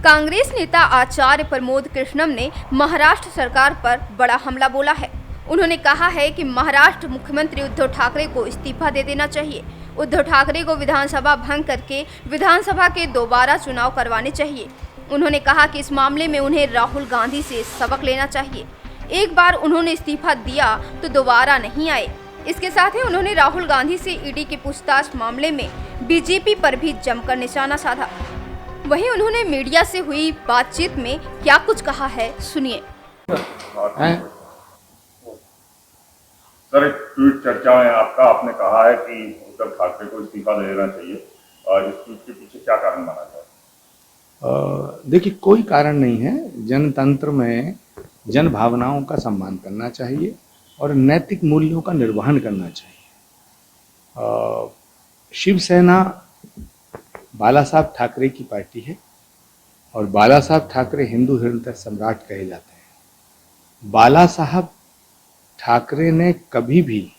कांग्रेस नेता आचार्य प्रमोद कृष्णम ने महाराष्ट्र सरकार पर बड़ा हमला बोला है। उन्होंने कहा है कि महाराष्ट्र मुख्यमंत्री उद्धव ठाकरे को इस्तीफा दे देना चाहिए। उद्धव ठाकरे को विधानसभा भंग करके विधानसभा के दोबारा चुनाव करवाने चाहिए। उन्होंने कहा कि इस मामले में उन्हें राहुल गांधी से सबक लेना चाहिए। एक बार उन्होंने इस्तीफा दिया तो दोबारा नहीं आए। इसके साथ ही उन्होंने राहुल गांधी से ईडी के पूछताछ मामले में बीजेपी पर भी जमकर निशाना साधा। वहीं उन्होंने मीडिया से हुई बातचीत में क्या कुछ कहा है, सुनिए। सर, एक ट्वीट चर्चा में आपने कहा है कि उद्धव ठाकरे को इस्तीफा दे देना चाहिए और इस ट्वीट के पीछे क्या कारण माना जाए? देखिए, कोई कारण नहीं है। जनतंत्र में जन भावनाओं का सम्मान करना चाहिए और नैतिक मूल्यों का निर्वहन करना चाहिए। शिवसेना बाला साहब ठाकरे की पार्टी है और बाला साहब ठाकरे हिंदू हृदय सम्राट कहे जाते हैं। बाला साहब ठाकरे ने कभी भी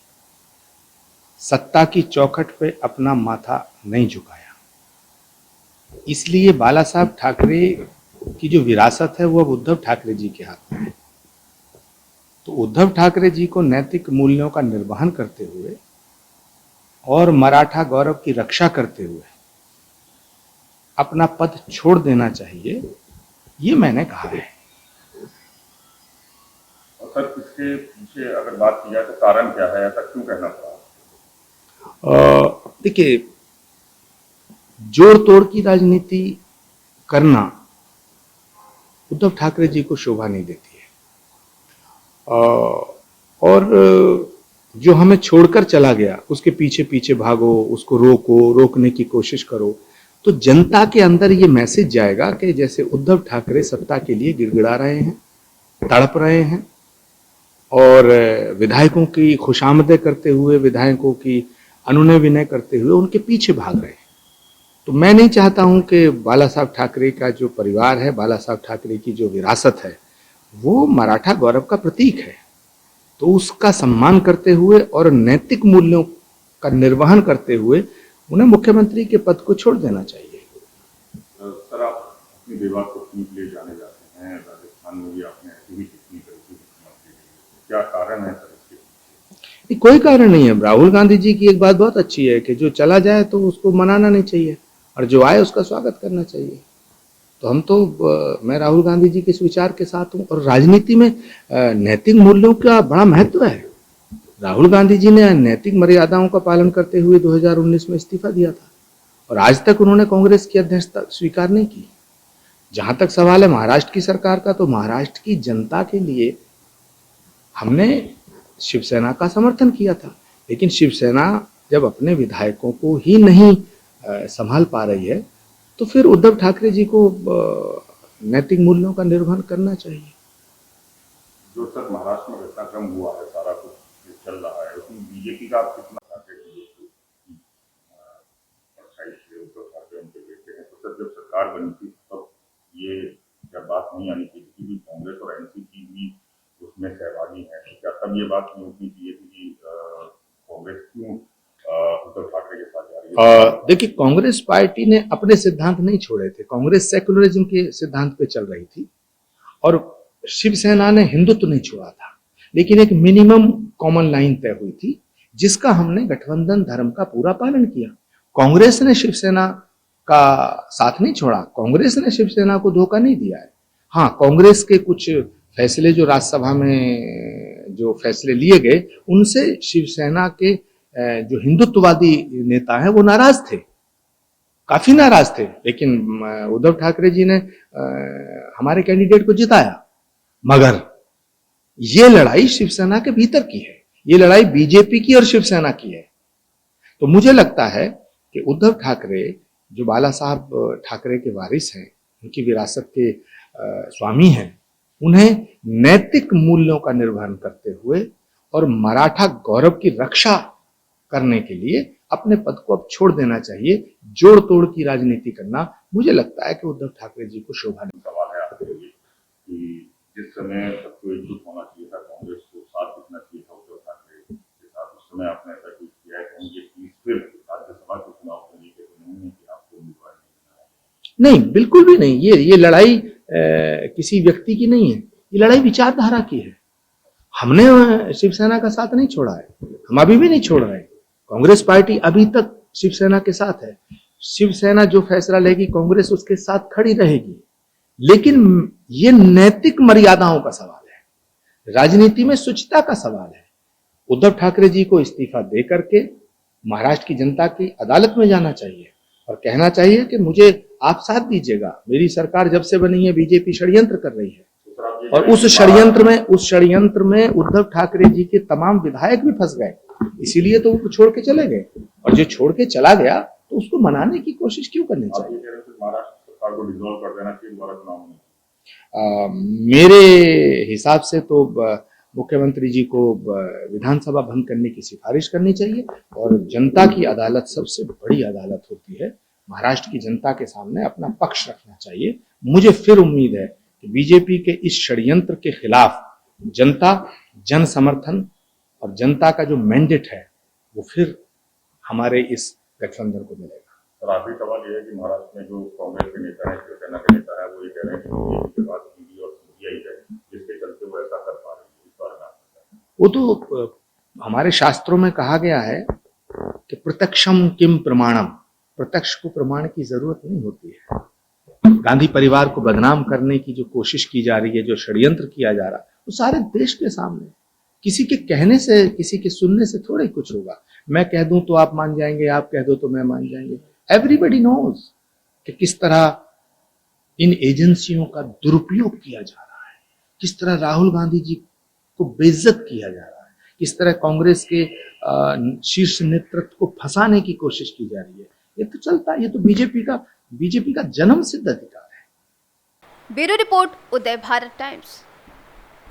सत्ता की चौखट पे अपना माथा नहीं झुकाया। इसलिए बाला साहब ठाकरे की जो विरासत है वो अब उद्धव ठाकरे जी के हाथ में है। तो उद्धव ठाकरे जी को नैतिक मूल्यों का निर्वहन करते हुए और मराठा गौरव की रक्षा करते हुए अपना पद छोड़ देना चाहिए, ये मैंने कहा है। और सर, इसके पीछे अगर बात की जाए तो कारण क्या है, ऐसा क्यों कहना पड़ा? देखिए, जोड़ तोड़ की राजनीति करना उद्धव ठाकरे जी को शोभा नहीं देती है। और जो हमें छोड़कर चला गया उसके पीछे पीछे भागो, उसको रोको, रोकने की कोशिश करो, तो जनता के अंदर ये मैसेज जाएगा कि जैसे उद्धव ठाकरे सत्ता के लिए गिड़गिड़ा रहे हैं, तड़प रहे हैं और विधायकों की खुशामदें करते हुए, विधायकों की अनुनय विनय करते हुए उनके पीछे भाग रहे हैं। तो मैं नहीं चाहता हूं कि बाला साहब ठाकरे का जो परिवार है, बाला साहब ठाकरे की जो विरासत है, वो मराठा गौरव का प्रतीक है। तो उसका सम्मान करते हुए और नैतिक मूल्यों का निर्वहन करते हुए उन्हें मुख्यमंत्री के पद को छोड़ देना चाहिए। सर, आप अपनी बेवा को क्यों ले जाने जाते हैं? राजस्थान में भी आपने ऐसी ही टिप्पणी करी थी मुख्यमंत्री के लिए, क्या कारण है सर इसके पीछे? कोई कारण नहीं है। राहुल गांधी जी की एक बात बहुत अच्छी है कि जो चला जाए तो उसको मनाना नहीं चाहिए और जो आए उसका स्वागत करना चाहिए। तो मैं राहुल गांधी जी के इस विचार के साथ हूँ। और राजनीति में नैतिक मूल्यों का बड़ा महत्व है। राहुल गांधी जी ने नैतिक मर्यादाओं का पालन करते हुए 2019 में इस्तीफा दिया था और आज तक उन्होंने कांग्रेस की अध्यक्षता स्वीकार नहीं की। जहां तक सवाल है महाराष्ट्र की सरकार का, तो महाराष्ट्र की जनता के लिए हमने शिवसेना का समर्थन किया था, लेकिन शिवसेना जब अपने विधायकों को ही नहीं संभाल पा रही है तो फिर उद्धव ठाकरे जी को नैतिक मूल्यों का निर्वहन करना चाहिए। जो सर महाराष्ट्र में घटनाक्रम हुआ है, सारा कुछ जो चल रहा है, उसमें बीजेपी का आप कितना चाहते हैं कि उद्धव ठाकरे उनके बेटे हैं? तो सर, जब सरकार बनी थी तब ये जब बात नहीं आनी चाहिए थी कि कांग्रेस और एनसीपी भी उसमें सहभागी है, तो क्या तब ये बात नहीं उठनी चाहिए थी कि कांग्रेस क्यों उद्धव ठाकरे के साथ जा रही है? देखिए, कांग्रेस पार्टी ने अपने सिद्धांत नहीं छोड़े थे। कांग्रेस सेकुलरिज्म के सिद्धांत पे चल रही थी और शिवसेना ने हिंदुत्व नहीं छोड़ा था, लेकिन एक मिनिमम कॉमन लाइन तय हुई थी जिसका हमने गठबंधन धर्म का पूरा पालन किया। कांग्रेस ने शिवसेना का साथ नहीं छोड़ा, कांग्रेस ने शिवसेना को धोखा नहीं दिया है। हाँ, कांग्रेस के कुछ फैसले जो राज्यसभा में जो फैसले लिए गए उनसे शिवसेना के जो हिंदुत्ववादी नेता हैं वो नाराज थे, काफी नाराज थे, लेकिन उद्धव ठाकरे जी ने हमारे कैंडिडेट को जिताया। मगर ये लड़ाई शिवसेना के भीतर की है, ये लड़ाई बीजेपी की और शिवसेना की है। तो मुझे लगता है कि उद्धव ठाकरे जो बाला साहब ठाकरे के वारिस हैं, उनकी विरासत के स्वामी हैं, उन्हें नैतिक मूल्यों का निर्वहन करते हुए और मराठा गौरव की रक्षा करने के लिए अपने पद को अब छोड़ देना चाहिए। जोड़ तोड़ की राजनीति करना मुझे लगता है कि उद्धव ठाकरे जी को शोभा नहीं। सवाल है आपके लिए कि जिस समय सबको एकजुट होना चाहिए था, कांग्रेस को साथ देना चाहिए था उद्धव ठाकरे के साथ, उस समय आपने ऐसा कुछ किया है? कहीं ये प्लीज फिर राज्यसभा के चुनाव को लेकर तो नहीं है कि आपको उम्मीदवार नहीं बनाया? नहीं, बिल्कुल भी नहीं। ये लड़ाई किसी व्यक्ति की नहीं है, ये लड़ाई विचारधारा की है। हमने शिवसेना का साथ नहीं छोड़ा है, हम अभी भी नहीं छोड़ रहे हैं। कांग्रेस पार्टी अभी तक शिवसेना के साथ है। शिवसेना जो फैसला लेगी कांग्रेस उसके साथ खड़ी रहेगी। लेकिन ये नैतिक मर्यादाओं का सवाल है, राजनीति में शुचिता का सवाल है। उद्धव ठाकरे जी को इस्तीफा दे करके महाराष्ट्र की जनता की अदालत में जाना चाहिए और कहना चाहिए कि मुझे आप साथ दीजिएगा, मेरी सरकार जब से बनी है बीजेपी षड्यंत्र कर रही है। और उस षड्यंत्र में उद्धव ठाकरे जी के तमाम विधायक भी फंस गए, इसीलिए तो वो छोड़ के चले गए। और जो छोड़ के चला गया तो उसको मनाने की कोशिश क्यों करनी चाहिए? महाराष्ट्र सरकार को डिसॉल्व कर देना चाहिए दोबारा चुनाव में। मेरे हिसाब से तो मुख्यमंत्री जी को विधानसभा भंग करने की सिफारिश करनी चाहिए और जनता की अदालत सबसे बड़ी अदालत होती है, महाराष्ट्र की जनता के सामने अपना पक्ष रखना चाहिए। मुझे फिर उम्मीद है कि बीजेपी के इस षड्यंत्र के खिलाफ जनता, जन समर्थन और जनता का जो मैंडेट है वो फिर हमारे इस गठबंधन को मिलेगा। सर, आखिरी सवाल ये है कि महाराष्ट्र में जो कांग्रेस के नेता है, शिवसेना के नेता है, वो ये कह रहे हैं कि बीजेपी के पास ईडी और सीबीआई है, जिसके चलते वो ऐसा कर पा रहे हैं। इस बारे में आप बताएं। वो तो हमारे शास्त्रों में कहा गया है कि प्रत्यक्षम किम प्रमाणम, प्रत्यक्ष को प्रमाण की जरूरत नहीं होती है। गांधी परिवार को बदनाम करने की जो कोशिश की जा रही है, जो षड्यंत्र किया जा रहा है, वो सारे देश के सामने, किसी के कहने से, किसी के सुनने से थोड़ा ही कुछ होगा। मैं कह दूं तो आप मान जाएंगे, आप कह दो तो मैं मान जाएंगे। एवरीबडी नोज कि किस तरह इन एजेंसियों का दुरुपयोग किया जा रहा है, किस तरह राहुल गांधी जी को बेइज्जत किया जा रहा है, किस तरह कांग्रेस के शीर्ष नेतृत्व को फंसाने की कोशिश की जा रही है। ये तो चलता है, ये तो बीजेपी का जन्म सिद्ध अधिकार है। ब्यूरो रिपोर्ट, उदय भारत टाइम्स।